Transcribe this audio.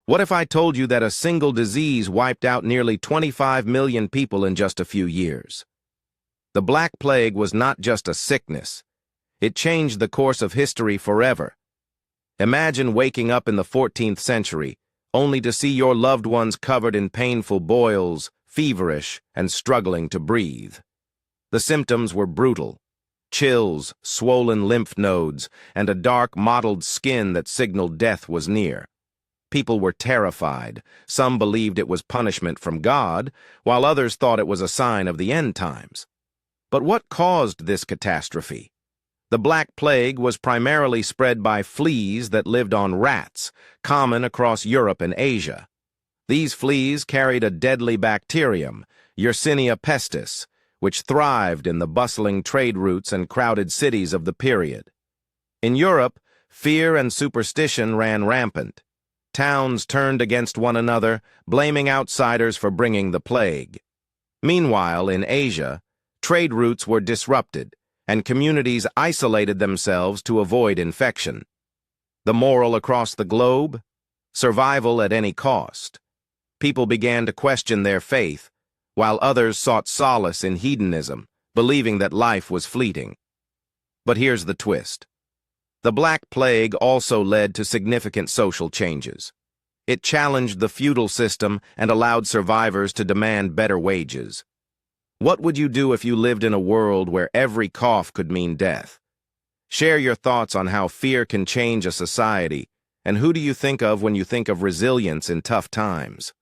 What if I told you that a single disease wiped out nearly 25 million people in just a few years? The Black Plague was not just a sickness. It changed the course of history forever. Imagine waking up in the 14th century, only to see your loved ones covered in painful boils, feverish, and struggling to breathe. The symptoms were brutal: chills, swollen lymph nodes, and a dark, mottled skin that signaled death was near. People were terrified. Some believed it was punishment from God, while others thought it was a sign of the end times. But what caused this catastrophe? The Black Plague was primarily spread by fleas that lived on rats, common across Europe and Asia. These fleas carried a deadly bacterium, Yersinia pestis, which thrived in the bustling trade routes and crowded cities of the period. In Europe, fear and superstition ran rampant. Towns turned against one another, blaming outsiders for bringing the plague. Meanwhile, in Asia, trade routes were disrupted, and communities isolated themselves to avoid infection. The moral across the globe? Survival at any cost. People began to question their faith, while others sought solace in hedonism, believing that life was fleeting. But here's the twist. The Black Plague also led to significant social changes. It challenged the feudal system and allowed survivors to demand better wages. What would you do if you lived in a world where every cough could mean death? Share your thoughts on how fear can change a society, and who do you think of when you think of resilience in tough times?